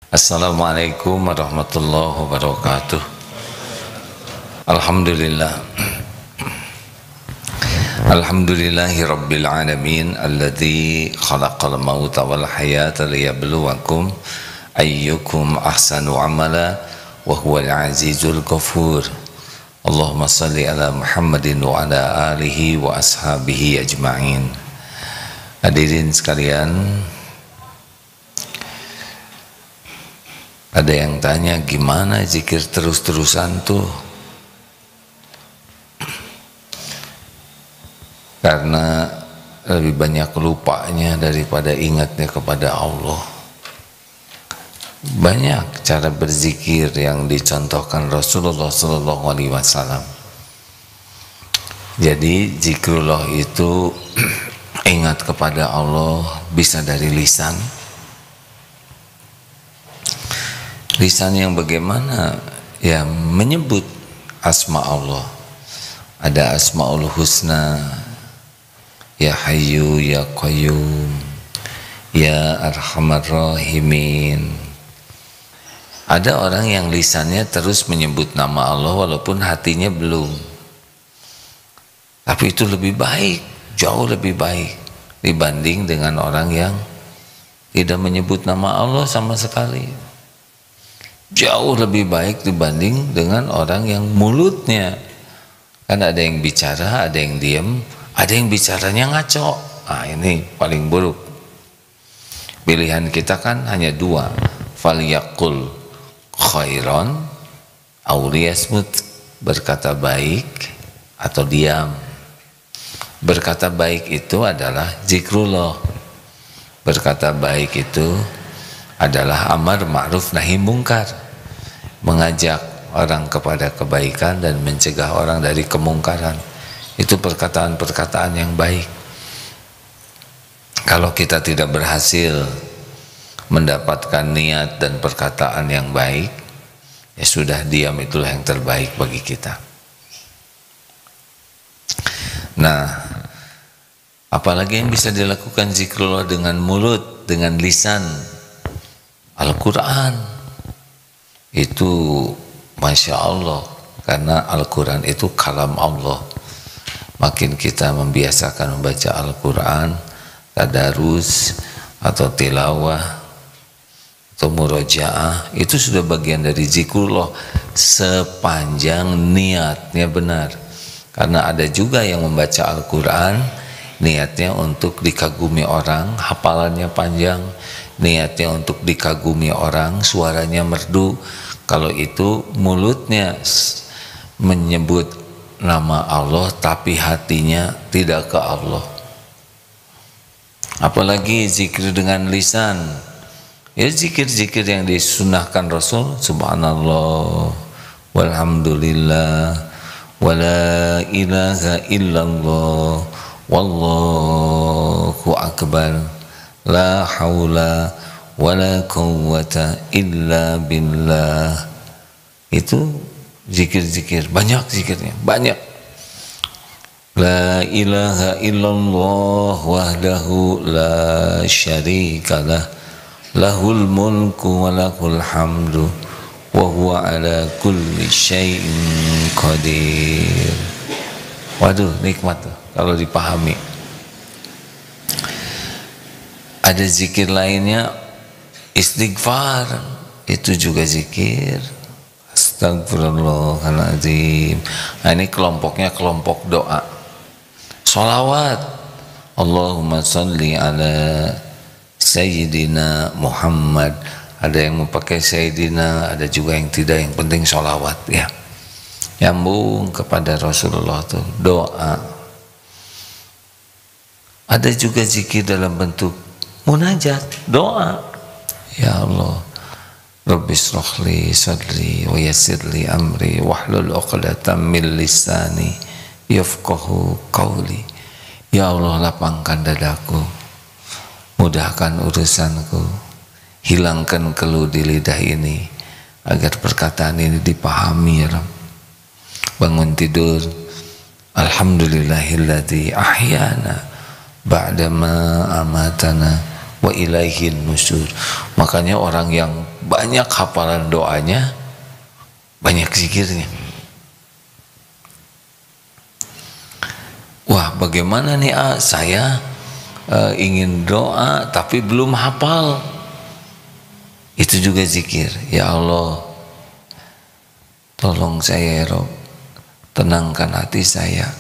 Assalamualaikum warahmatullahi wabarakatuh. Alhamdulillah. Alhamdulillahi rabbil alamin alladzi khalaqal mauta wal hayata liyabluwakum ayyukum ahsanu amala wa huwal azizul ghafur. Allahumma salli ala Muhammadin wa ala alihi wa ashabihi ajma'in. Hadirin sekalian, ada yang tanya gimana zikir terus-terusan tuh? Karena lebih banyak lupanya daripada ingatnya kepada Allah. Banyak cara berzikir yang dicontohkan Rasulullah SAW. Jadi zikrullah itu ingat kepada Allah bisa dari lisan. Lisan yang bagaimana? Ya menyebut asma Allah. Ada asmaul husna, ya Hayyu ya Qayyum, ya Arhamar Rahimin. Ada orang yang lisannya terus menyebut nama Allah walaupun hatinya belum. Tapi itu lebih baik, jauh lebih baik dibanding dengan orang yang tidak menyebut nama Allah sama sekali. Jauh lebih baik dibanding dengan orang yang mulutnya, kan ada yang bicara, ada yang diam, ada yang bicaranya ngaco. Nah ini paling buruk. Pilihan kita kan hanya dua, falyaqul khairan aw liyasmut, berkata baik atau diam. Berkata baik itu adalah zikrullah. Berkata baik itu adalah amar ma'ruf nahi mungkar, mengajak orang kepada kebaikan dan mencegah orang dari kemungkaran. Itu perkataan-perkataan yang baik. Kalau kita tidak berhasil mendapatkan niat dan perkataan yang baik, ya sudah, diam itulah yang terbaik bagi kita. Nah, apalagi yang bisa dilakukan zikrullah dengan mulut, dengan lisan. Al-Quran itu Masya Allah, karena Al-Quran itu kalam Allah. Makin kita membiasakan membaca Al-Quran, tadarus atau tilawah atau murojaah, itu sudah bagian dari zikrullah sepanjang niatnya benar. Karena ada juga yang membaca Al-Quran niatnya untuk dikagumi orang, hafalannya panjang, niatnya untuk dikagumi orang, suaranya merdu. Kalau itu mulutnya menyebut nama Allah tapi hatinya tidak ke Allah. Apalagi zikir dengan lisan, ya zikir-zikir yang disunahkan Rasul, subhanallah walhamdulillah wala ilaha illallah wallahu akbar la haula wala quwwata illa billah. Itu zikir-zikir, banyak zikirnya, banyak. La ilaha illallah wahdahu la syarikalah lahul mulku wa lahul hamdu wa huwa ala kulli syai'in qadir. Waduh, nikmat tuh kalau dipahami. Ada zikir lainnya, istighfar, itu juga zikir. Astagfirullahaladzim. Nah ini kelompoknya kelompok doa. Sholawat, Allahumma sholli ala Sayyidina Muhammad. Ada yang memakai Sayyidina, ada juga yang tidak. Yang penting sholawat ya, nyambung kepada Rasulullah tuh, doa. Ada juga zikir dalam bentuk munajat, doa. Ya Allah, Rabbi shrahli sadri wa yassirli amri wahlul 'uqdatam min lisani yafqahu qawli. Ya Allah, lapangkan dadaku, mudahkan urusanku, hilangkan keluh di lidah ini agar perkataan ini dipahami ya Rabb. Bangun tidur, alhamdulillahilladzi ahyana ba'dama amatana wa ilaihin nusyur. Makanya orang yang banyak hafalan doanya, banyak zikirnya. Wah, bagaimana nih saya ingin doa tapi belum hafal. Itu juga zikir. Ya Allah, tolong saya ya Rob, tenangkan hati saya.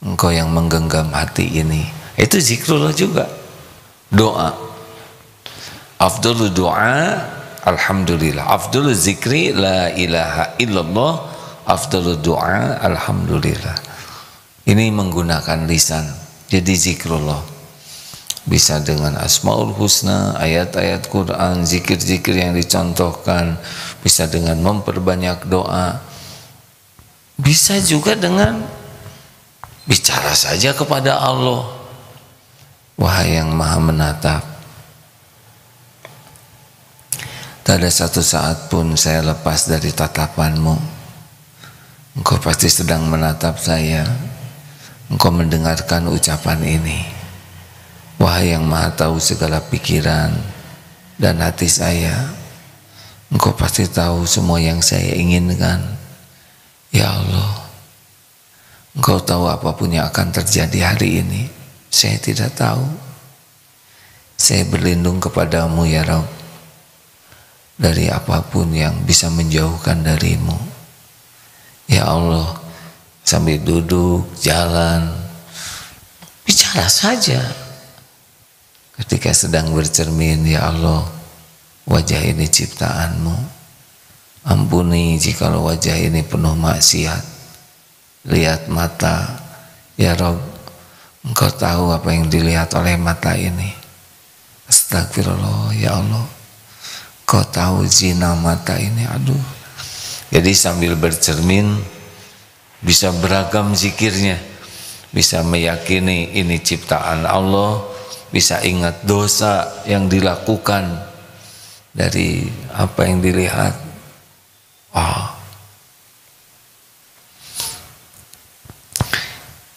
Engkau yang menggenggam hati ini. Itu zikrullah juga. Doa. Afdalul doa alhamdulillah. Afdalul zikri la ilaha illallah. Afdalul doa alhamdulillah. Ini menggunakan lisan. Jadi zikrullah. Bisa dengan asmaul husna, ayat-ayat Quran, zikir-zikir yang dicontohkan. Bisa dengan memperbanyak doa. Bisa juga dengan bicara saja kepada Allah. Wahai yang maha menatap, tak ada satu saat pun saya lepas dari tatapanmu. Engkau pasti sedang menatap saya. Engkau mendengarkan ucapan ini. Wahai yang maha tahu segala pikiran dan hati saya, Engkau pasti tahu semua yang saya inginkan. Ya Allah, Engkau tahu apapun yang akan terjadi hari ini. Saya tidak tahu. Saya berlindung kepadamu ya Rabb, dari apapun yang bisa menjauhkan darimu. Ya Allah, sambil duduk, jalan, bicara saja. Ketika sedang bercermin, ya Allah, wajah ini ciptaanmu. Ampuni jikalau wajah ini penuh maksiat. Lihat mata, ya Rabb, Engkau tahu apa yang dilihat oleh mata ini. Astagfirullah, ya Allah, Engkau tahu zina mata ini. Aduh. Jadi sambil bercermin bisa beragam zikirnya. Bisa meyakini ini ciptaan Allah, bisa ingat dosa yang dilakukan dari apa yang dilihat.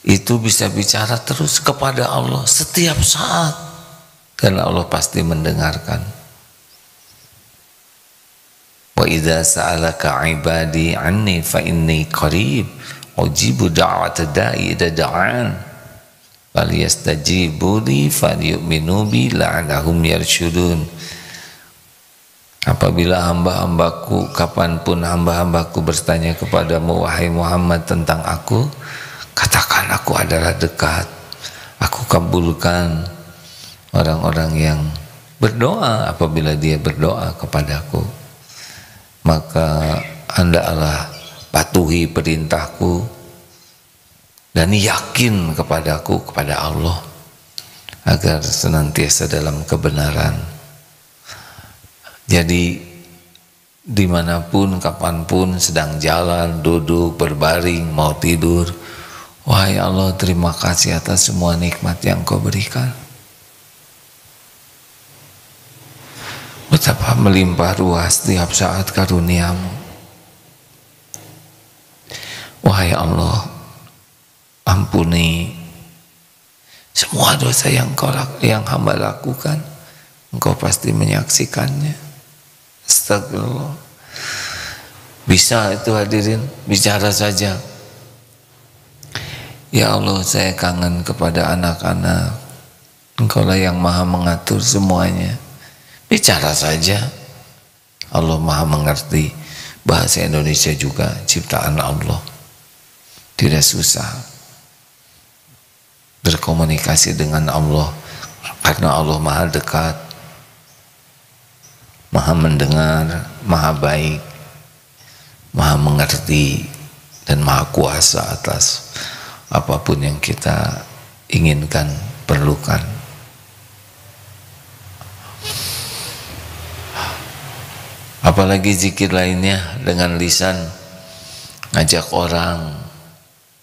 Itu bisa bicara terus kepada Allah setiap saat, karena Allah pasti mendengarkan. Wa idza sa'alaka 'ibadi 'anni fa inni qarib ujibu da'wata da'i idza da'an falyastajibu li falyu'minu bi la'allahum yarshudun. Apabila hamba-hambaku, kapanpun hamba-hambaku bertanya kepadamu wahai Muhammad tentang aku, katakan aku adalah dekat. Aku kabulkan orang-orang yang berdoa apabila dia berdoa kepadaku. Maka hendaklah patuhi perintahku dan yakin kepadaku, kepada Allah, agar senantiasa dalam kebenaran. Jadi dimanapun, kapanpun, sedang jalan, duduk, berbaring, mau tidur, wahai Allah, terima kasih atas semua nikmat yang Kau berikan. Betapa melimpah ruah setiap saat karunia-Mu. Wahai Allah, ampuni semua dosa yang hamba lakukan. Engkau pasti menyaksikannya. Astagfirullah. Bisa itu hadirin, bicara saja. Ya Allah, saya kangen kepada anak-anak. Engkaulah yang maha mengatur semuanya. Bicara saja. Allah maha mengerti. Bahasa Indonesia juga ciptaan Allah. Tidak susah berkomunikasi dengan Allah, karena Allah maha dekat, maha mendengar, maha baik, maha mengerti, dan maha kuasa atas apapun yang kita inginkan, perlukan. Apalagi zikir lainnya dengan lisan, ngajak orang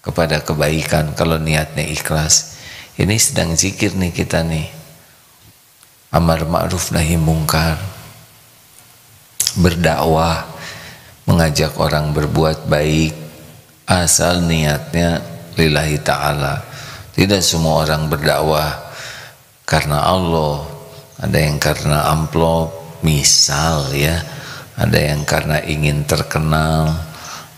kepada kebaikan kalau niatnya ikhlas. Ini sedang zikir nih kita nih, amar ma'ruf nahi mungkar, berdakwah, mengajak orang berbuat baik, asal niatnya lillahi ta'ala. Tidak semua orang berdakwah karena Allah, ada yang karena amplop, misal ya, ada yang karena ingin terkenal,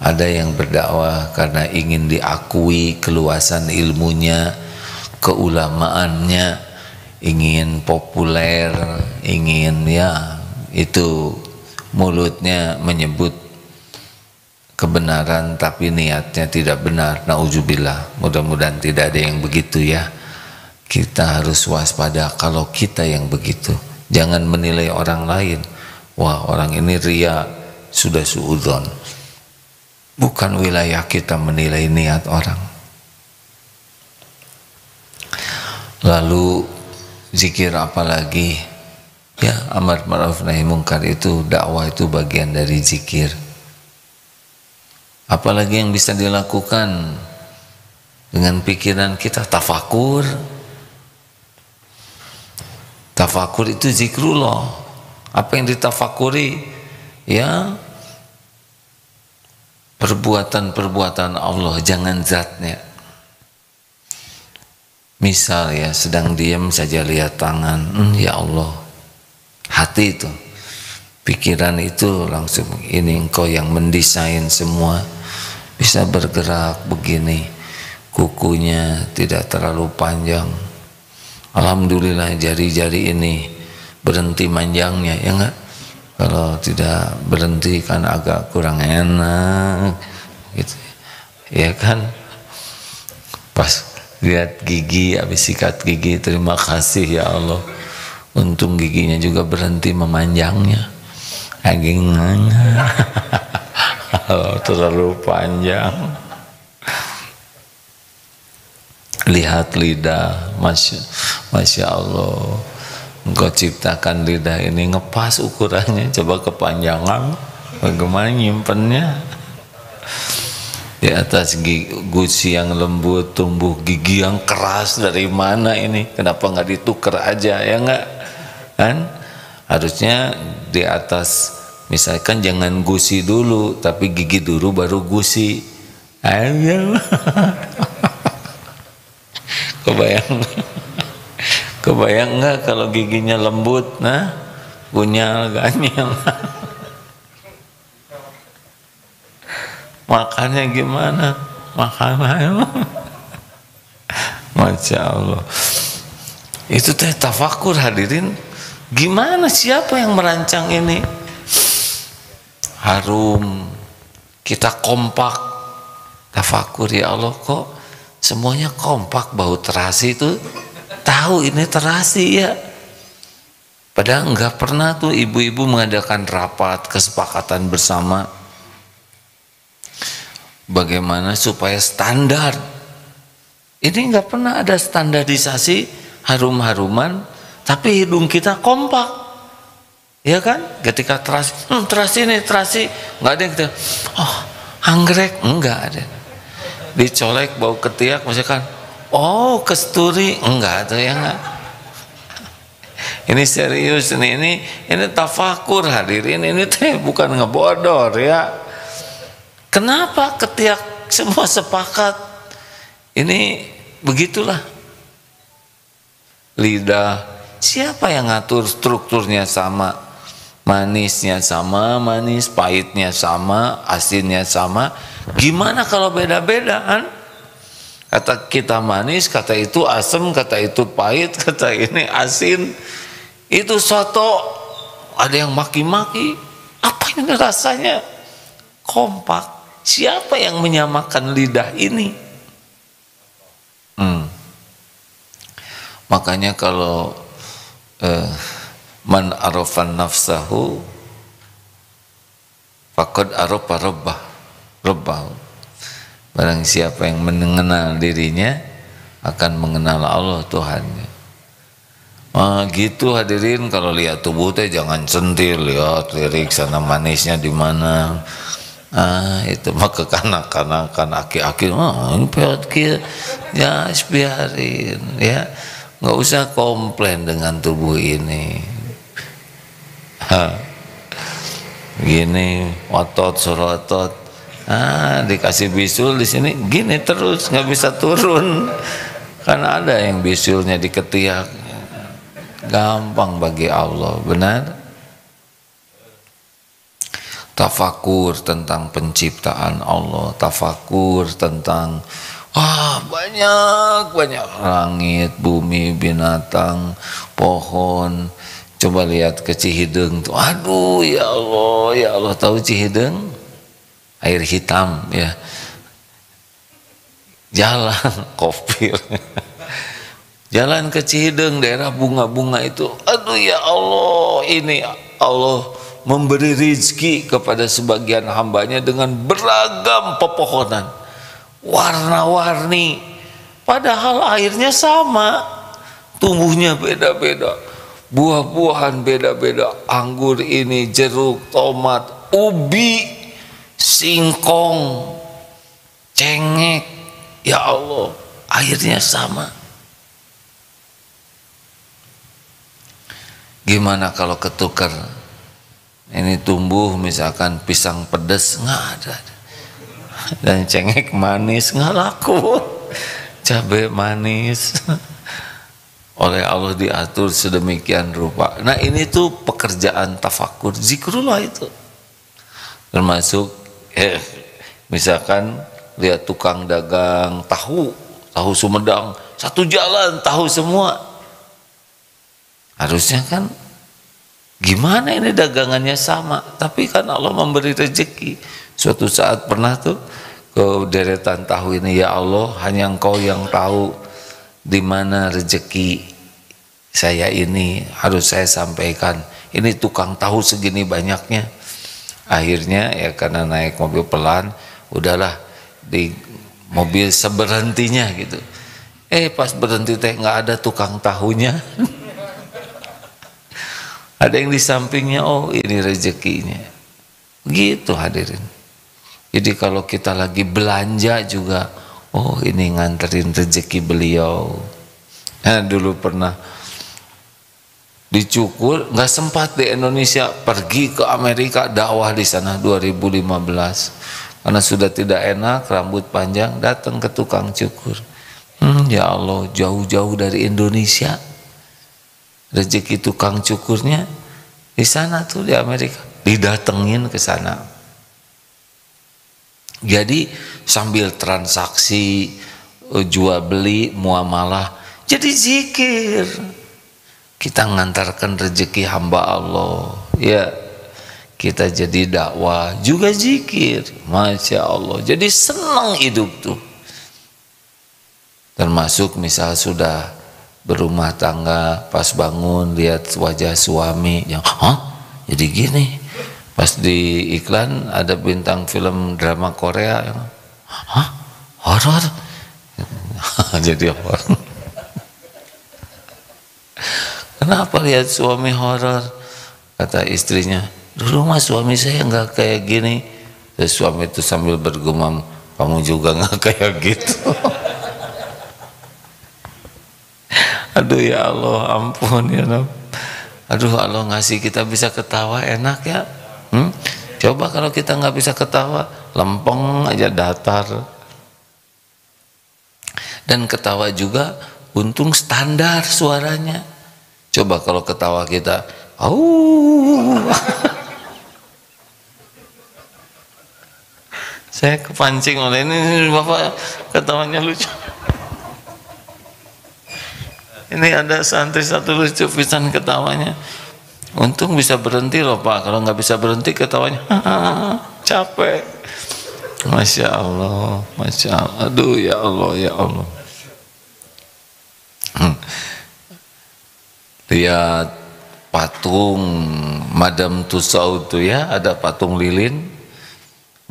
ada yang berdakwah karena ingin diakui keluasan ilmunya, keulamaannya, ingin populer, ingin ya itu mulutnya menyebut kebenaran tapi niatnya tidak benar. Nauzubillah, mudah-mudahan tidak ada yang begitu ya. Kita harus waspada kalau kita yang begitu. Jangan menilai orang lain, wah orang ini ria, sudah suudzon. Bukan wilayah kita menilai niat orang. Lalu zikir apa lagi? Ya, amar ma'ruf nahi munkar itu, dakwah itu bagian dari zikir. Apalagi yang bisa dilakukan dengan pikiran kita? Tafakur. Tafakur itu zikrullah. Apa yang ditafakuri? Ya, perbuatan-perbuatan Allah, jangan zatnya. Misal ya, sedang diam saja lihat tangan, ya Allah. Hati itu, pikiran itu langsung, ini engkau yang mendesain semua. Bisa bergerak begini, kukunya tidak terlalu panjang. Alhamdulillah jari-jari ini berhenti manjangnya, ya enggak? Kalau tidak berhenti kan agak kurang enak gitu. Ya kan? Pas lihat gigi, habis sikat gigi, terima kasih ya Allah, untung giginya juga berhenti memanjangnya. Kalau terlalu panjang. Lihat lidah, Masya Allah, engkau ciptakan lidah ini ngepas ukurannya, coba kepanjangan bagaimana nyimpennya. Di atas gusi yang lembut tumbuh gigi yang keras, dari mana ini? Kenapa nggak ditukar aja, ya nggak? Kan harusnya di atas, misalkan jangan gusi dulu tapi gigi dulu baru gusi. Ayo. Kebayang nggak kalau giginya lembut, nah gunyal ganyal. Makannya gimana? Makan. Masya Allah. Itu teh tafakur hadirin. Gimana, siapa yang merancang ini? Harum. Kita kompak. Tafakur, ya Allah, kok semuanya kompak, bau terasi itu. Tahu ini terasi ya. Padahal enggak pernah tuh ibu-ibu mengadakan rapat kesepakatan bersama. Bagaimana supaya standar? Ini nggak pernah ada standarisasi harum-haruman, tapi hidung kita kompak, ya kan? Ketika terasi nih, terasi, nggak ada yang kita, oh anggrek, enggak ada. Dicolek bau ketiak, misalkan, oh kesturi, enggak ada ya nggak? Ini serius nih, ini tafakur hadirin, ini teh bukan ngebodor ya. Kenapa ketiak semua sepakat? Ini begitulah. Lidah, siapa yang ngatur strukturnya sama? Manisnya sama, manis, pahitnya sama, asinnya sama. Gimana kalau beda-beda kan? Kata kita manis, kata itu asam, kata itu pahit, kata ini asin. Itu soto, ada yang maki-maki. Apa ini rasanya? Kompak. Siapa yang menyamakan lidah ini? Makanya kalau man arafan nafsahu faqad arafa rabbahu. Barang siapa yang mengenal dirinya akan mengenal Allah Tuhannya. Gitu hadirin, kalau lihat tubuh teh jangan centil, lihat lirik sana manisnya di mana. Itu mah kekanak-kanakan aki-aki, ini peot ya, biarin ya, nggak usah komplain dengan tubuh ini. Gini otot sorotot, dikasih bisul di sini gini terus, nggak bisa turun. Kan ada yang bisulnya di ketiak, gampang bagi Allah, benar? tafakur tentang penciptaan Allah, tafakur tentang banyak langit, bumi, binatang, pohon. Coba lihat ke Cihideng tuh, aduh ya Allah, tahu Cihideng? Air hitam ya, jalan kopir. Jalan ke Cihideng, daerah bunga-bunga itu, aduh ya Allah, ini Allah memberi rizki kepada sebagian hambanya dengan beragam pepohonan, warna-warni, padahal airnya sama, tumbuhnya beda-beda, buah-buahan beda-beda, anggur ini, jeruk, tomat, ubi, singkong, cengek, ya Allah, airnya sama. Gimana kalau ketukar? Ini tumbuh misalkan pisang pedas, nggak ada, dan cengek manis nggak laku, cabai manis oleh Allah diatur sedemikian rupa. Nah ini tuh pekerjaan tafakur, zikrullah itu. Termasuk misalkan lihat tukang dagang tahu Sumedang, satu jalan tahu semua. Harusnya kan gimana ini dagangannya sama, tapi kan Allah memberi rezeki. Suatu saat pernah tuh ke deretan tahu ini, ya Allah, hanya Engkau yang tahu di mana rezeki saya ini harus saya sampaikan. Ini tukang tahu segini banyaknya. Akhirnya ya karena naik mobil pelan, udahlah di mobil seberhentinya gitu. Pas berhenti teh nggak ada tukang tahunya. Ada yang di sampingnya, oh ini rezekinya. Gitu hadirin. Jadi kalau kita lagi belanja juga, oh ini nganterin rezeki beliau. Nah, dulu pernah dicukur, nggak sempat di Indonesia, pergi ke Amerika dakwah di sana 2015. Karena sudah tidak enak, rambut panjang, datang ke tukang cukur. Ya Allah, jauh-jauh dari Indonesia. Rezeki tukang cukurnya di sana tuh di Amerika, didatengin ke sana. Jadi sambil transaksi jual beli muamalah, jadi zikir. Kita ngantarkan rezeki hamba Allah, ya kita jadi dakwah juga zikir, masya Allah. Jadi senang hidup tuh. Termasuk misal sudah berumah tangga, pas bangun lihat wajah suami yang jadi gini. Pas di iklan ada bintang film drama Korea yang horor. Jadi horor. Kenapa lihat suami horor? Kata istrinya, dulu mah suami saya nggak kayak gini. Terus suami itu sambil bergumam, kamu juga nggak kayak gitu. Aduh ya Allah, ampun ya Allah. Aduh Allah ngasih kita bisa ketawa enak ya. Coba kalau kita nggak bisa ketawa, lempeng aja, datar. Dan ketawa juga untung standar suaranya. Coba kalau ketawa kita, saya kepancing oleh ini Bapak ketawanya lucu. Ini ada santri satu lucu pisan ketawanya. Untung bisa berhenti loh Pak. Kalau nggak bisa berhenti ketawanya capek. Masya Allah, Masya Allah. Aduh ya Allah, ya Allah. Lihat patung Madam Tussauds itu ya, ada patung lilin.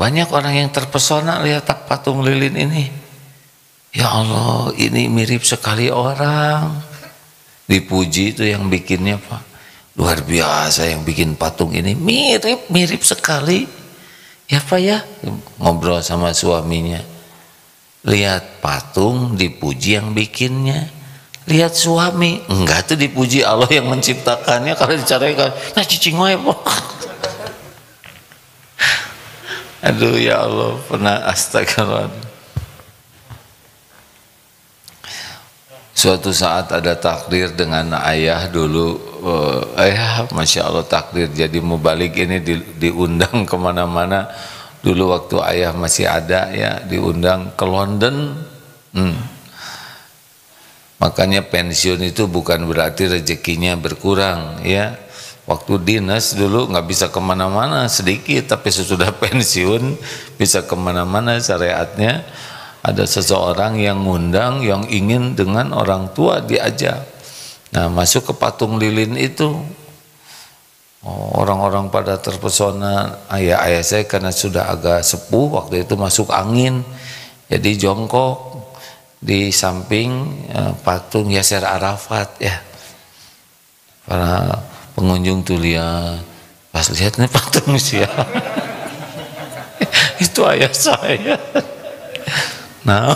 Banyak orang yang terpesona lihat patung lilin ini. Ya Allah, ini mirip sekali orang. Dipuji itu yang bikinnya Pak, luar biasa yang bikin patung ini, mirip sekali ya Pak ya. Ngobrol sama suaminya, lihat patung dipuji yang bikinnya, lihat suami enggak, tuh dipuji Allah yang menciptakannya. Kalau dicarikan nah cicing wae Pak. Aduh ya Allah, pernah astagfirullah. Suatu saat ada takdir dengan ayah dulu, ayah Masya Allah takdir jadi mubalik ini diundang kemana-mana. Dulu waktu ayah masih ada ya, diundang ke London. Makanya pensiun itu bukan berarti rezekinya berkurang ya. Waktu dinas dulu nggak bisa kemana-mana sedikit, tapi sesudah pensiun bisa kemana-mana. Syariatnya ada seseorang yang ngundang yang ingin dengan orang tua diajak. Nah masuk ke patung lilin itu, orang-orang pada terpesona. Ayah saya karena sudah agak sepuh waktu itu masuk angin, jadi jongkok di samping patung Yasser Arafat ya. Para pengunjung tuh lihat, pas lihat nih patung siapa? Itu ayah saya. Nah,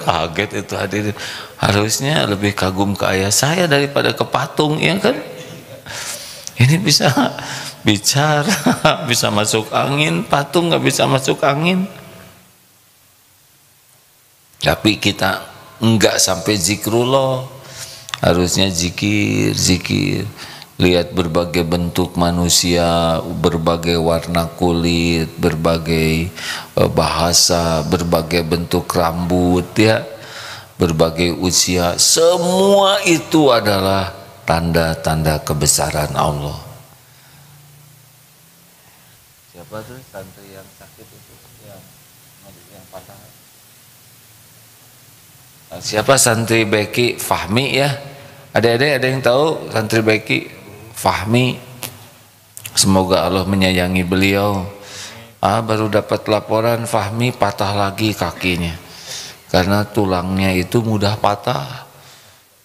kaget itu hadirin. Harusnya lebih kagum ke ayah saya daripada ke patung, ya kan? Ini bisa bicara, bisa masuk angin, patung nggak bisa masuk angin. Tapi kita enggak sampai zikrullah. Harusnya zikir, zikir. Lihat berbagai bentuk manusia, berbagai warna kulit, berbagai bahasa, berbagai bentuk rambut ya, berbagai usia. Semua itu adalah tanda-tanda kebesaran Allah. Siapa tuh santri yang sakit itu, yang patah? Siapa santri Beki Fahmi ya? Ada yang tahu santri Beki Fahmi? Semoga Allah menyayangi beliau. Baru dapat laporan Fahmi patah lagi kakinya karena tulangnya itu mudah patah.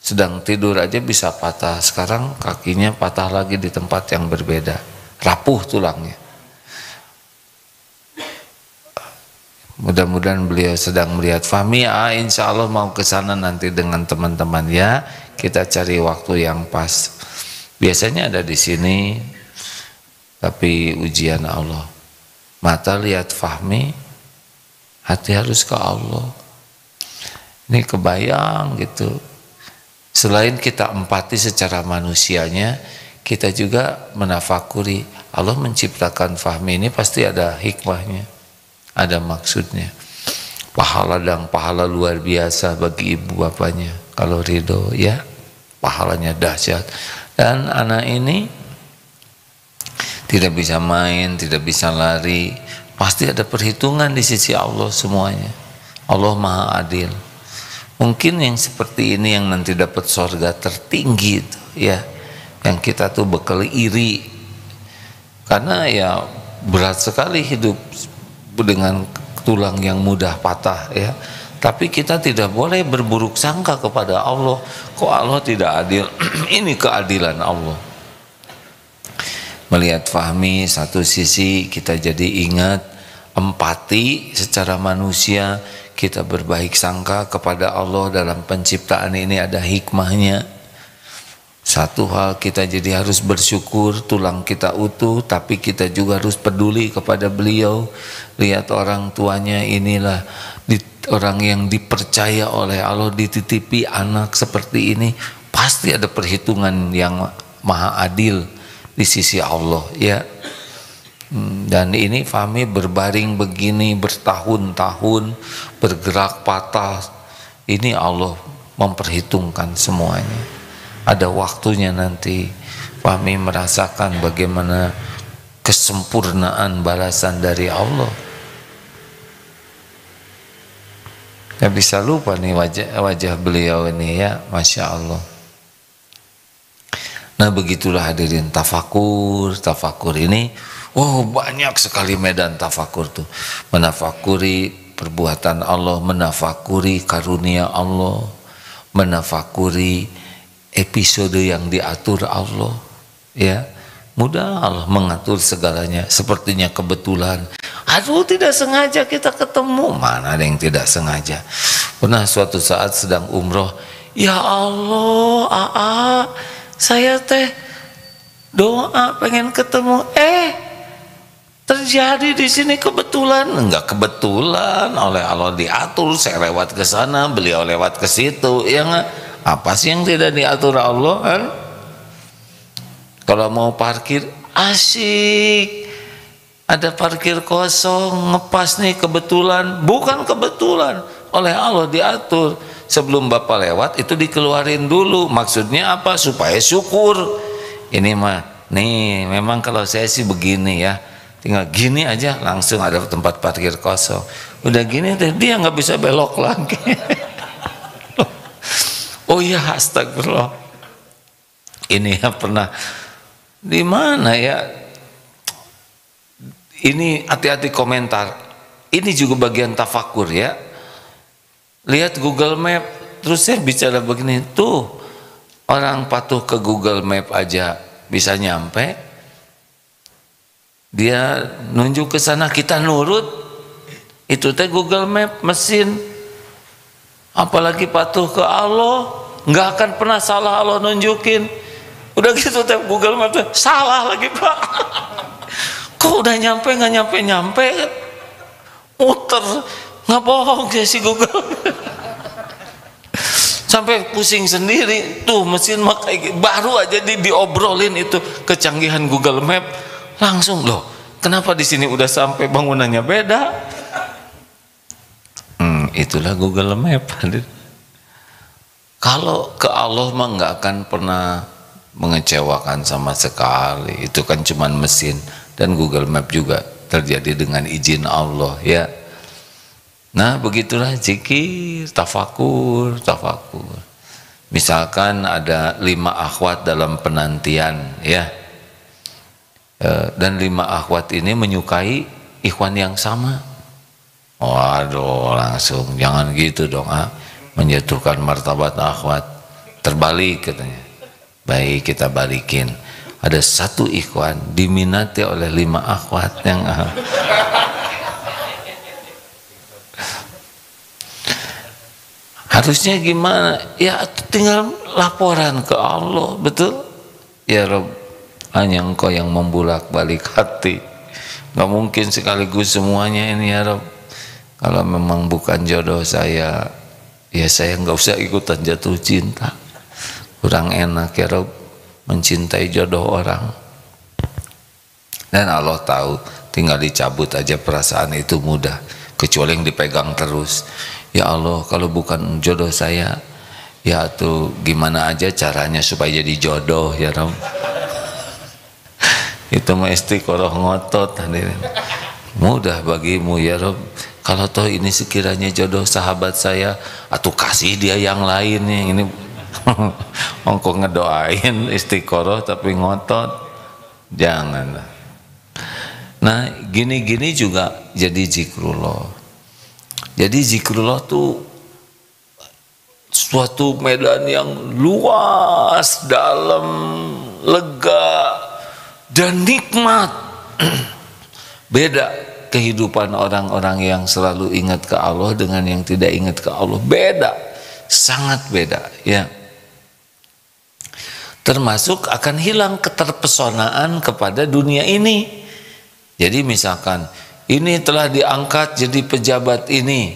Sedang tidur aja bisa patah, sekarang kakinya patah lagi di tempat yang berbeda, rapuh tulangnya. Mudah-mudahan beliau sedang melihat. Fahmi insya Allah mau ke sana nanti dengan teman-teman ya. Kita cari waktu yang pas. Biasanya ada di sini, tapi ujian Allah. Mata lihat Fahmi, hati harus ke Allah. Ini kebayang gitu. Selain kita empati secara manusianya, kita juga menafakuri. Allah menciptakan Fahmi ini pasti ada hikmahnya, ada maksudnya. Pahala dan pahala luar biasa bagi ibu bapaknya. Kalau ridho ya, pahalanya dahsyat. Dan anak ini tidak bisa main, tidak bisa lari, pasti ada perhitungan di sisi Allah semuanya. Allah Maha Adil. Mungkin yang seperti ini yang nanti dapat surga tertinggi itu ya, yang kita tuh bakal iri karena ya berat sekali hidup dengan tulang yang mudah patah ya. Tapi kita tidak boleh berburuk sangka kepada Allah. Kok Allah tidak adil? Ini keadilan Allah. Melihat Fahmi satu sisi kita jadi ingat empati secara manusia, kita berbaik sangka kepada Allah dalam penciptaan ini ada hikmahnya. Satu hal kita jadi harus bersyukur tulang kita utuh, tapi kita juga harus peduli kepada beliau. Lihat orang tuanya inilah orang yang dipercaya oleh Allah, dititipi anak seperti ini, pasti ada perhitungan yang maha adil di sisi Allah ya. Dan ini Fahmi berbaring begini bertahun-tahun, bergerak patah, ini Allah memperhitungkan semuanya. Ada waktunya nanti Fahmi merasakan bagaimana kesempurnaan balasan dari Allah. Gak bisa lupa nih wajah beliau ini ya, Masya Allah. Nah begitulah hadirin, tafakur ini banyak sekali medan tafakur tuh. Menafakuri perbuatan Allah, menafakuri karunia Allah, menafakuri episode yang diatur Allah ya. Mudah Allah mengatur segalanya. Sepertinya kebetulan, aduh tidak sengaja kita ketemu. Mana ada yang tidak sengaja. Pernah suatu saat sedang umroh, ya Allah, saya teh doa pengen ketemu, terjadi di sini kebetulan. Enggak kebetulan, oleh Allah diatur. Saya lewat ke sana, beliau lewat ke situ, ya enggak? Apa sih yang tidak diatur Allah kan? Kalau mau parkir asik, ada parkir kosong, ngepas nih kebetulan, bukan kebetulan, oleh Allah diatur. Sebelum Bapak lewat itu dikeluarin dulu, maksudnya apa? Supaya syukur. Ini mah nih memang kalau saya sih begini ya, tinggal gini aja langsung ada tempat parkir kosong, udah gini deh dia nggak bisa belok lagi. Oh iya, astagfirullah. Ini ya pernah di mana ya, ini hati-hati komentar, ini juga bagian tafakur ya. Lihat Google Map, terus saya bicara begini, tuh orang patuh ke Google Map aja bisa nyampe, dia nunjuk ke sana kita nurut, itu teh Google Map mesin. Apalagi patuh ke Allah, nggak akan pernah salah Allah nunjukin. Udah gitu teh Google Map tuh salah lagi Pak. Kok udah nyampe nggak nyampe muter, nggak bohong ya si Google. Sampai pusing sendiri tuh mesin mah kayak baru aja diobrolin itu kecanggihan Google Map, langsung loh kenapa di sini udah sampai bangunannya beda. Itulah Google Map. Kalau ke Allah mah nggak akan pernah mengecewakan sama sekali, itu kan cuman mesin, dan Google Map juga terjadi dengan izin Allah ya. Nah begitulah zikir, tafakur. Misalkan ada 5 akhwat dalam penantian ya, dan 5 akhwat ini menyukai ikhwan yang sama. Waduh, langsung jangan gitu dong, menjatuhkan martabat akhwat. Terbalik katanya. Baik, kita balikin. Ada 1 ikhwan diminati oleh 5 akhwat yang harusnya gimana? Ya tinggal laporan ke Allah, betul? Ya Rob, hanya Engkau yang membulak-balik hati. Gak mungkin sekaligus semuanya ini ya Rob. Kalau memang bukan jodoh saya, ya saya nggak usah ikutan jatuh cinta. Kurang enak ya Rob mencintai jodoh orang. Dan Allah tahu, tinggal dicabut aja perasaan itu mudah, kecuali yang dipegang terus. Ya Allah, kalau bukan jodoh saya, ya tuh gimana aja caranya supaya jadi jodoh ya Rob. Itu mah istiqoroh ngotot hadirin. Mudah bagimu ya Rob. Kalau toh ini sekiranya jodoh sahabat saya, atau kasih dia yang lain nih. Ini ongko ngedoain istiqoroh tapi ngotot, jangan. Nah gini-gini juga jadi zikrullah. Jadi zikrullah tuh suatu medan yang luas, dalam, lega, dan nikmat. Beda kehidupan orang-orang yang selalu ingat ke Allah dengan yang tidak ingat ke Allah, beda, sangat beda ya. Termasuk akan hilang keterpesonaan kepada dunia ini. Jadi misalkan ini telah diangkat jadi pejabat ini,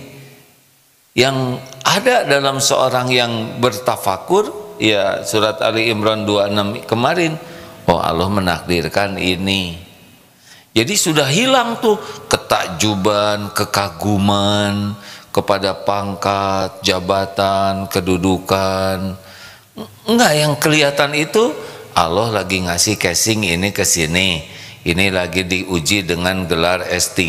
yang ada dalam seorang yang bertafakur ya, surat Ali Imran 26 kemarin, oh Allah menakdirkan ini. Jadi sudah hilang tuh ketakjuban, kekaguman kepada pangkat, jabatan, kedudukan. Enggak, yang kelihatan itu Allah lagi ngasih casing ini ke sini. Ini lagi diuji dengan gelar S3.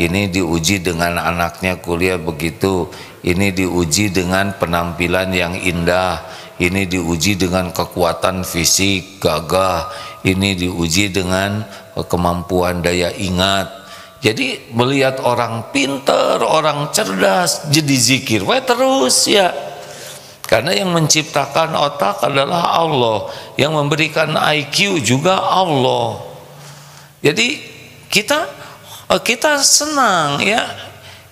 Ini diuji dengan anaknya kuliah begitu. Ini diuji dengan penampilan yang indah. Ini diuji dengan kekuatan fisik, gagah. Ini diuji dengan kemampuan daya ingat. Jadi melihat orang pintar, orang cerdas, jadi zikir terus ya. Karena yang menciptakan otak adalah Allah, yang memberikan IQ juga Allah. Jadi kita senang ya,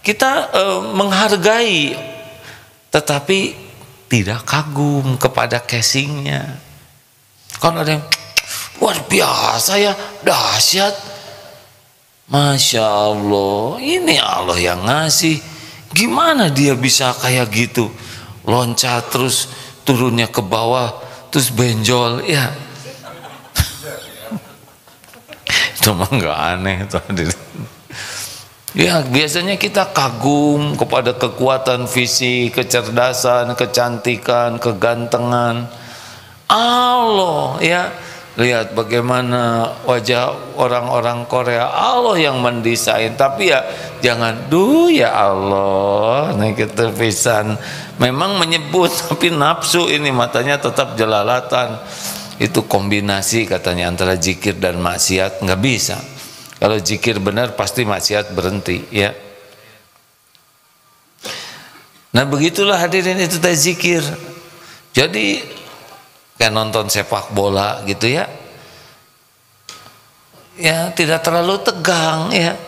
kita menghargai, tetapi tidak kagum kepada casingnya. Kan ada yang luar biasa ya, dahsyat, Masya Allah, ini Allah yang ngasih, gimana dia bisa kayak gitu, loncat terus turunnya ke bawah terus benjol ya. Itu mah nggak aneh tadi. Ya biasanya kita kagum kepada kekuatan fisik, kecerdasan, kecantikan, kegantengan Allah ya. Lihat bagaimana wajah orang-orang Korea, Allah yang mendesain. Tapi ya jangan, ya Allah, nih kita pisan. Memang menyebut tapi nafsu ini matanya tetap jelalatan. Itu kombinasi katanya antara zikir dan maksiat, nggak bisa. Kalau zikir benar pasti maksiat berhenti ya. Nah begitulah hadirin, itu tadi zikir. Jadi kayak nonton sepak bola gitu ya, ya tidak terlalu tegang ya.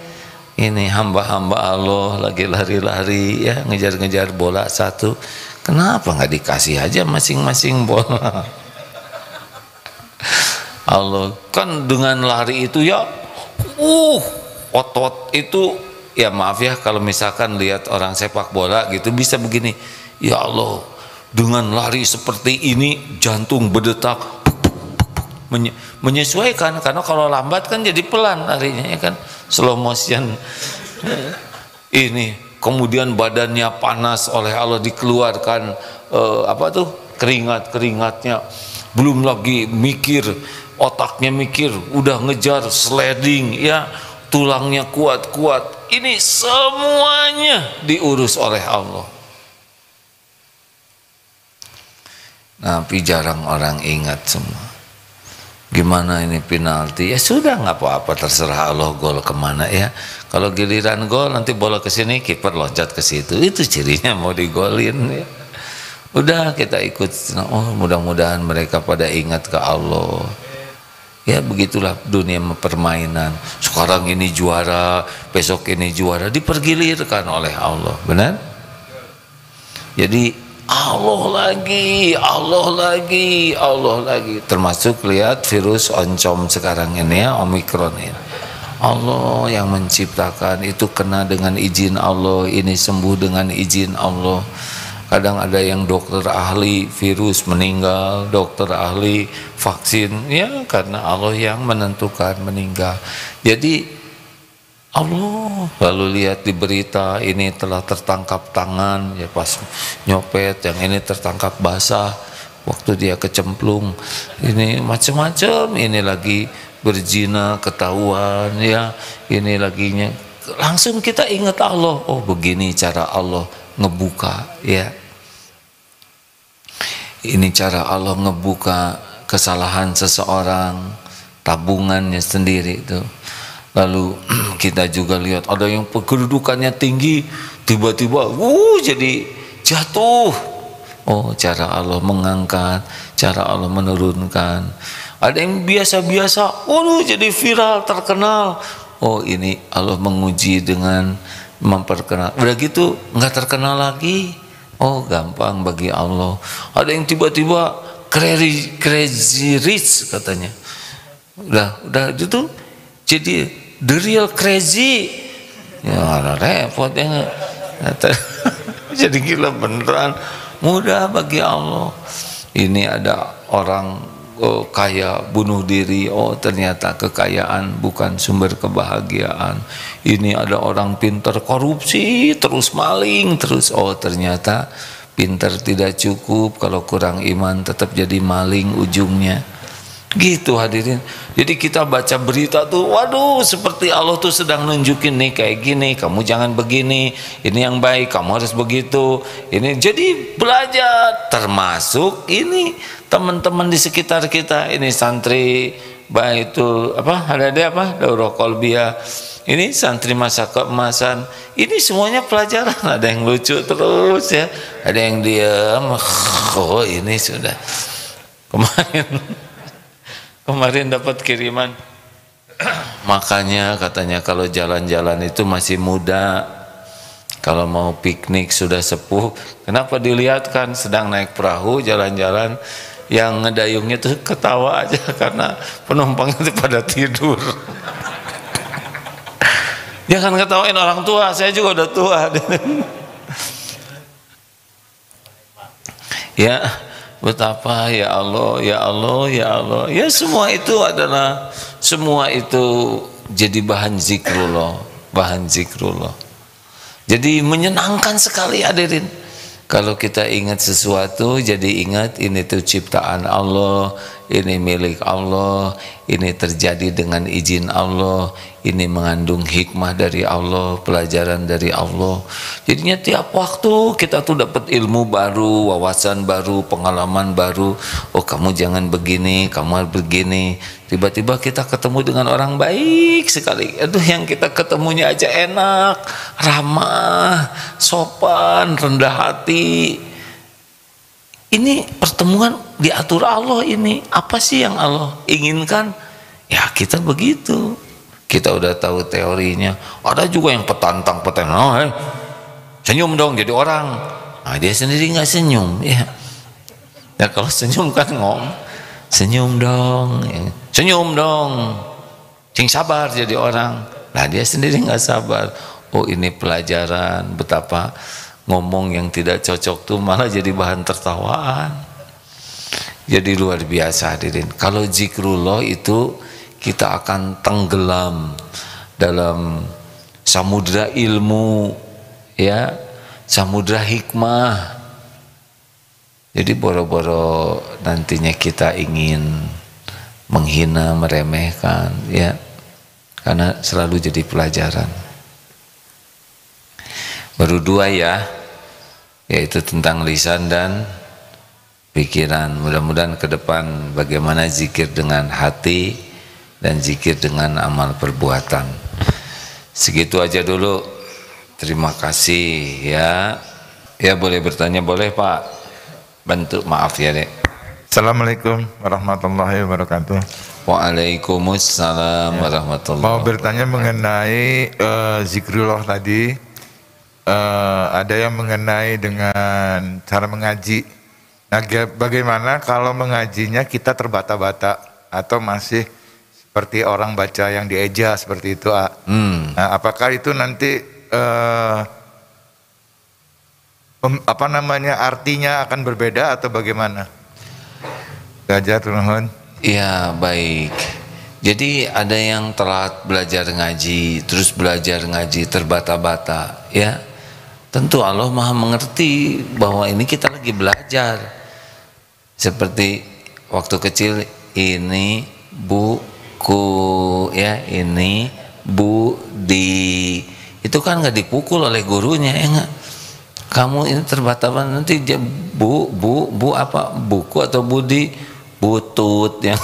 Ini hamba-hamba Allah lagi lari-lari ya, ngejar-ngejar bola satu, kenapa nggak dikasih aja masing-masing bola? Allah kan dengan lari itu ya, otot itu ya, maaf ya kalau misalkan lihat orang sepak bola gitu bisa begini, ya Allah dengan lari seperti ini jantung berdetak menyesuaikan, karena kalau lambat kan jadi pelan larinya ya kan, slow motion. Ini kemudian badannya panas oleh Allah, dikeluarkan keringatnya, belum lagi mikir, otaknya mikir, udah ngejar sliding ya, tulangnya kuat-kuat, ini semuanya diurus oleh Allah. Tapi jarang orang ingat semua. Gimana ini penalti? Ya sudah nggak apa-apa, terserah Allah gol kemana ya. Kalau giliran gol nanti bola ke sini, kiper loncat ke situ. Itu cirinya mau digolin ya. Udah kita ikut. Oh mudah-mudahan mereka pada ingat ke Allah. Ya begitulah dunia permainan. Sekarang ini juara, besok ini juara, dipergilirkan oleh Allah. Benar? Jadi Allah lagi, termasuk lihat virus oncom sekarang ini ya, Omikron ini. Allah yang menciptakan, itu kena dengan izin Allah, ini sembuh dengan izin Allah. Kadang ada yang dokter ahli virus meninggal, dokter ahli vaksin ya karena Allah yang menentukan meninggal. Jadi Allah, lalu lihat di berita ini telah tertangkap tangan ya pas nyopet, yang ini tertangkap basah waktu dia kecemplung, ini macam-macam, ini lagi berzina ketahuan ya, ini laginya, langsung kita ingat Allah. Oh begini cara Allah ngebuka ya, ini cara Allah ngebuka kesalahan seseorang, tabungannya sendiri itu. Lalu kita juga lihat ada yang kedudukannya tinggi, tiba-tiba jadi jatuh. Oh cara Allah mengangkat, cara Allah menurunkan. Ada yang biasa-biasa, jadi viral, terkenal. Oh ini Allah menguji dengan memperkenal. Udah gitu nggak terkenal lagi. Oh gampang bagi Allah. Ada yang tiba-tiba crazy rich katanya. Udah gitu jadi the real crazy ya, repot ya. Jadi gila beneran, mudah bagi Allah. Ini ada orang kaya bunuh diri, oh ternyata kekayaan bukan sumber kebahagiaan. Ini ada orang pintar korupsi terus, maling terus, oh ternyata pintar tidak cukup, kalau kurang iman tetap jadi maling ujungnya. Gitu hadirin. Jadi kita baca berita tuh, waduh seperti Allah tuh sedang nunjukin nih kayak gini, kamu jangan begini, ini yang baik, kamu harus begitu. Ini jadi belajar, termasuk ini teman-teman di sekitar kita, ini santri Baitul Daurah Kolbia, ini santri masa keemasan, ini semuanya pelajaran. Ada yang lucu terus ya, ada yang diam. Oh ini sudah kemarin dapat kiriman. Makanya katanya kalau jalan-jalan itu masih muda, kalau mau piknik sudah sepuh, kenapa dilihatkan sedang naik perahu jalan-jalan, yang ngedayungnya tuh ketawa aja karena penumpangnya itu pada tidur. Jangan ketawain orang tua, saya juga udah tua. Ya betapa ya Allah, ya Allah, ya Allah. Ya semua itu adalah, semua itu jadi bahan zikrullah, bahan zikrullah. Jadi menyenangkan sekali hadirin. Kalau kita ingat sesuatu, jadi ingat ini tuh ciptaan Allah, ini milik Allah, ini terjadi dengan izin Allah, ini mengandung hikmah dari Allah, pelajaran dari Allah. Jadinya tiap waktu kita tuh dapat ilmu baru, wawasan baru, pengalaman baru. Oh kamu jangan begini, kamu harus begini. Tiba-tiba kita ketemu dengan orang baik sekali. Aduh, yang kita ketemunya aja enak, ramah, sopan, rendah hati. Ini pertemuan diatur Allah ini. Apa sih yang Allah inginkan? Ya kita begitu. Kita udah tahu teorinya. Ada juga yang petantang-petantang. Oh, senyum dong jadi orang. Nah, dia sendiri nggak senyum. Ya. Ya kalau senyum kan senyum dong, senyum dong, sing sabar jadi orang. Nah dia sendiri nggak sabar. Oh ini pelajaran betapa ngomong yang tidak cocok tuh malah jadi bahan tertawaan. Jadi luar biasa hadirin. Kalau zikrullah itu kita akan tenggelam dalam samudra ilmu, ya, samudra hikmah. Jadi boro-boro nantinya kita ingin menghina, meremehkan, ya, karena selalu jadi pelajaran. Baru dua ya, yaitu tentang lisan dan pikiran. Mudah-mudahan ke depan bagaimana zikir dengan hati dan zikir dengan amal perbuatan. Segitu aja dulu. Terima kasih ya. Ya boleh bertanya, boleh Pak. Bentuk maaf ya dek. Assalamualaikum warahmatullahi wabarakatuh. Waalaikumsalam warahmatullahi wabarakatuh. Mau bertanya mengenai zikrullah tadi. Ada yang mengenai dengan cara mengaji. Nah, bagaimana kalau mengajinya kita terbata-bata atau masih seperti orang baca yang dieja seperti itu? Nah, apakah itu nanti artinya akan berbeda atau bagaimana? Ya baik. Jadi ada yang telat belajar ngaji, terus belajar ngaji terbata-bata, ya. Tentu Allah Maha mengerti bahwa ini kita lagi belajar. Seperti waktu kecil ini buku, ya, ini budi. Itu kan nggak dipukul oleh gurunya, ya nggak? Kamu ini terbata-bata, nanti bu apa, buku atau budi, butut ya.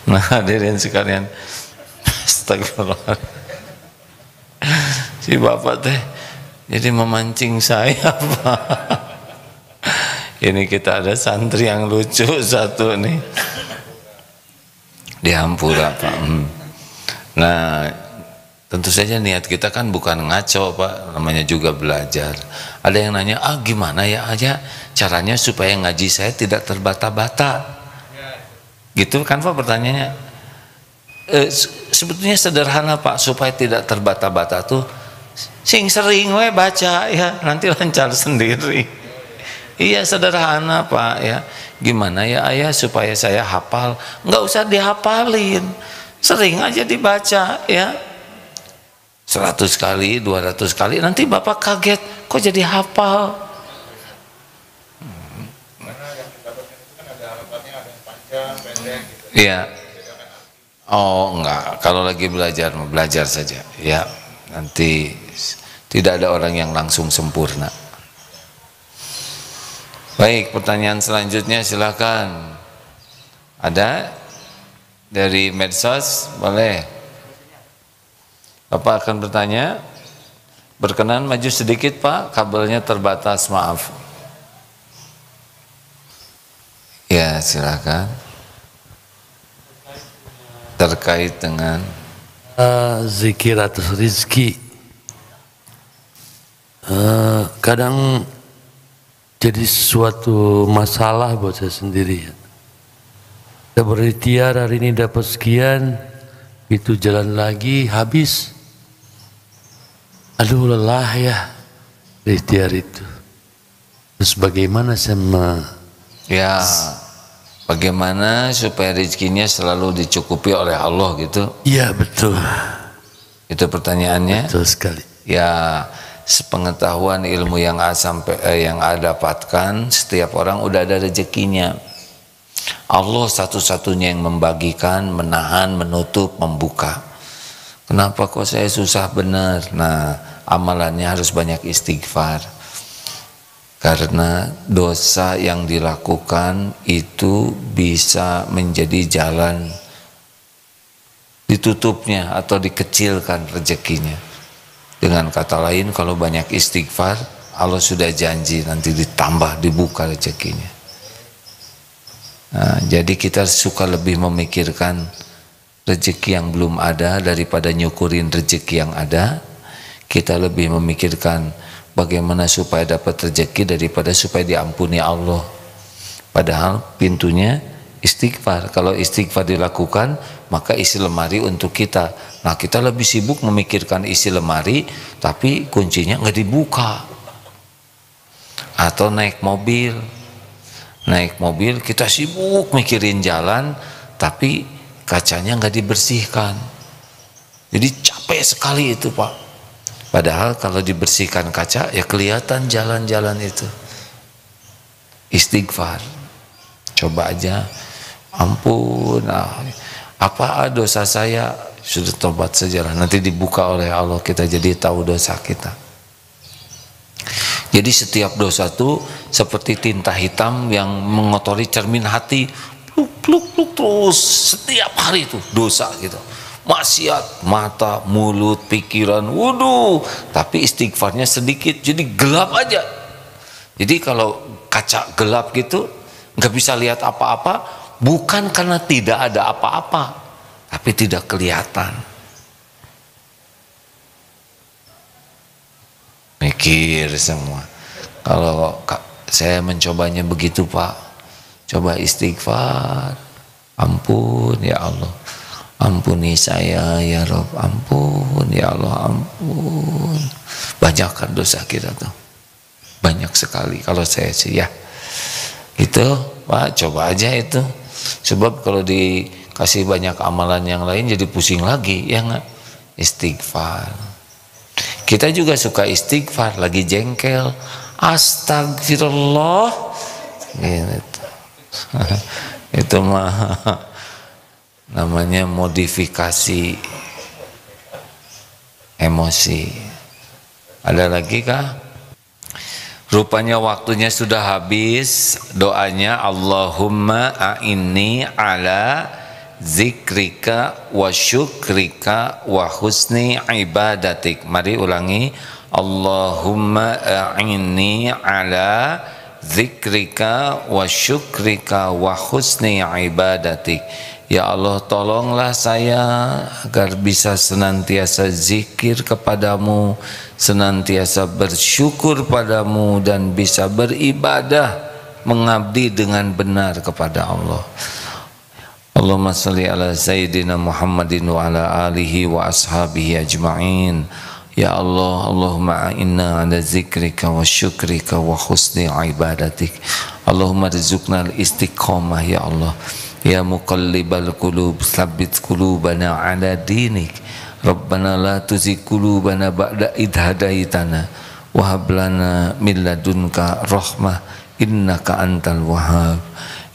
Nah hadirin sekalian, astagfirullah, si bapak teh jadi memancing saya Pak. Ini kita ada santri yang lucu satu nih di Hampura Pak. Nah tentu saja niat kita kan bukan ngaco Pak, namanya juga belajar. Ada yang nanya, gimana ya aja caranya supaya ngaji saya tidak terbata-bata? Gitu kan Pak pertanyaannya. Sebetulnya sederhana Pak, supaya tidak terbata-bata tuh sing sering we baca ya, nanti lancar sendiri. Iya sederhana Pak ya. Gimana ya ayah supaya saya hafal? Nggak usah dihafalin, sering aja dibaca ya. 100 kali, 200 kali, nanti Bapak kaget, kok jadi hafal? Iya. Oh enggak, kalau lagi belajar, belajar saja. Ya, nanti tidak ada orang yang langsung sempurna. Baik, pertanyaan selanjutnya silakan. Ada dari medsos, boleh. Bapak akan bertanya. Berkenan maju sedikit Pak, kabelnya terbatas, maaf. Ya silakan. Terkait dengan zikir atas rizki, kadang jadi suatu masalah buat saya sendiri. Kita berikhtiar hari ini dapat sekian, itu jalan lagi habis. Aduh lelah ya ikhtiar itu. Terus bagaimana Ya, bagaimana supaya rezekinya selalu dicukupi oleh Allah gitu? Iya betul. Itu pertanyaannya. Betul sekali. Ya, sepengetahuan ilmu yang yang dapatkan, setiap orang udah ada rezekinya. Allah satu-satunya yang membagikan, menahan, menutup, membuka. Kenapa kok saya susah benar? Nah, amalannya harus banyak istighfar. Karena dosa yang dilakukan itu bisa menjadi jalan ditutupnya atau dikecilkan rezekinya. Dengan kata lain, kalau banyak istighfar, Allah sudah janji nanti ditambah, dibuka rezekinya. Nah, jadi kita suka lebih memikirkan rezeki yang belum ada daripada nyukurin rezeki yang ada. Kita lebih memikirkan bagaimana supaya dapat rezeki daripada supaya diampuni Allah. Padahal pintunya istighfar. Kalau istighfar dilakukan, maka isi lemari untuk kita. Nah, kita lebih sibuk memikirkan isi lemari, tapi kuncinya nggak dibuka. Atau naik mobil kita sibuk mikirin jalan, tapi kacanya nggak dibersihkan. Jadi capek sekali itu, Pak. Padahal kalau dibersihkan kaca, ya kelihatan jalan-jalan itu. Istighfar. Coba aja, ampun, apa dosa saya, sudah tobat sajalah, nanti dibuka oleh Allah, kita jadi tahu dosa kita. Jadi setiap dosa itu seperti tinta hitam yang mengotori cermin hati, pluk terus setiap hari itu dosa gitu. Maksiat, mata, mulut, pikiran, wuduh, tapi istighfarnya sedikit, jadi gelap aja. Jadi kalau kaca gelap gitu, nggak bisa lihat apa-apa, bukan karena tidak ada apa-apa, tapi tidak kelihatan. Mikir semua. Kalau saya mencobanya begitu, Pak, coba istighfar, ampun ya Allah, ampuni saya ya Rob, ampun ya Allah, ampun. Banyakkan dosa kita tuh, banyak sekali. Kalau saya sih ya itu, Pak, coba aja itu. Sebab kalau dikasih banyak amalan yang lain jadi pusing lagi, ya nggak? Istighfar. Kita juga suka istighfar, lagi jengkel, astagfirullah, gitu. Itu mah namanya modifikasi emosi. Ada lagi kah? Rupanya waktunya sudah habis. Doanya Allahumma a'inni ala zikrika wa syukrika wa husni ibadatik. Mari ulangi. Allahumma a'inni ala zikrika wa syukrika wa husni ibadatik. Ya Allah, tolonglah saya agar bisa senantiasa zikir kepadamu, senantiasa bersyukur padamu, dan bisa beribadah mengabdi dengan benar kepada Allah. Allahumma salli ala Sayyidina Muhammadin wa ala alihi wa ashabihi ajma'in. Ya Allah, Allahumma a'inna ala zikrika wa syukrika wa husni ibadatik. Allahumma rizukna al-istiqamah ya Allah. Ya muqallibal qulub, tsabbit qulubana ala dinik. Rabbana la tuzigh qulubana ba'da idh hadaitana wa hab lana min ladunka rahmah innaka antal wahhab.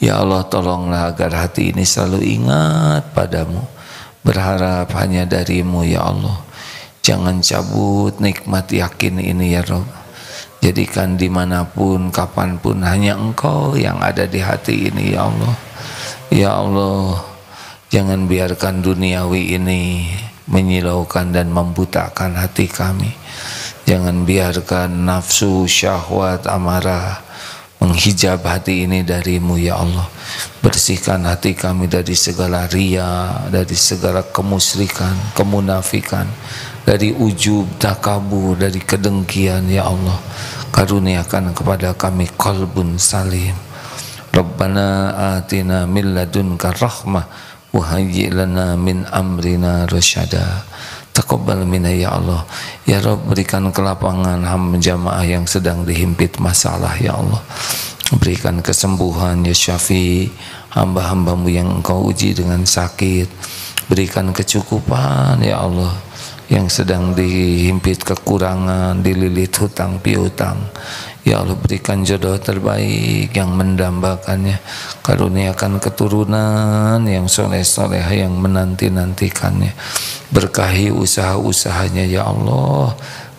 Ya Allah, tolonglah agar hati ini selalu ingat padamu, berharap hanya darimu ya Allah. Jangan cabut nikmat yakin ini ya Rabb. Jadikan dimanapun, kapanpun, hanya Engkau yang ada di hati ini ya Allah. Ya Allah, jangan biarkan duniawi ini menyilaukan dan membutakan hati kami. Jangan biarkan nafsu, syahwat, amarah menghijab hati ini darimu ya Allah. Bersihkan hati kami dari segala ria, dari segala kemusyrikan, kemunafikan, dari ujub, takabur, dari kedengkian ya Allah. Karuniakan kepada kami qalbun salim. Rabbana atina min ladunka rahmah wa hayyi' lana min amrina rasyada. Taqabbal minna ya Allah. Ya Rabb, berikan kelapangan hamba jamaah yang sedang dihimpit masalah ya Allah. Berikan kesembuhan ya Syafi, hamba-hambamu yang engkau uji dengan sakit. Berikan kecukupan ya Allah, yang sedang dihimpit kekurangan, dililit hutang piutang. Ya Allah, berikan jodoh terbaik yang mendambakannya. Karuniakan keturunan yang soleh-soleh yang menanti-nantikannya. Berkahi usaha-usahanya ya Allah.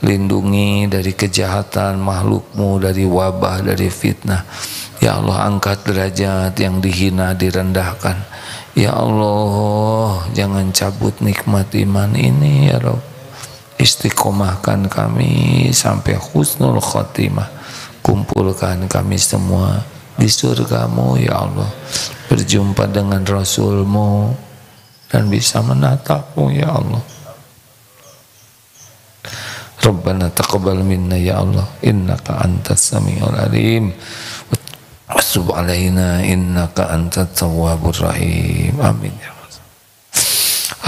Lindungi dari kejahatan makhlukmu, dari wabah, dari fitnah. Ya Allah, angkat derajat yang dihina, direndahkan. Ya Allah, jangan cabut nikmat iman ini ya Rabb. Istiqomahkan kami sampai husnul khotimah. Kumpulkan kami semua di surgamu ya Allah. Berjumpa dengan Rasulmu dan bisa menatapmu ya Allah. Rabbana taqabbal minna ya Allah, innaka antas samiul alim. Wa tub alaina innaka antat tawwabur rahim. Amin ya Allah.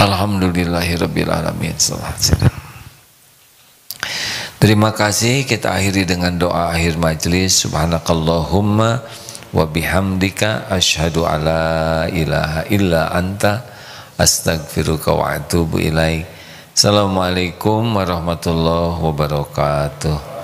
Alhamdulillahirabbil alamin. Terima kasih. Kita akhiri dengan doa akhir majlis. Subhanakallahumma wa bihamdika asyhadu alla ilaha illa anta astaghfiruka wa atubu ilaik. Assalamualaikum warahmatullahi wabarakatuh.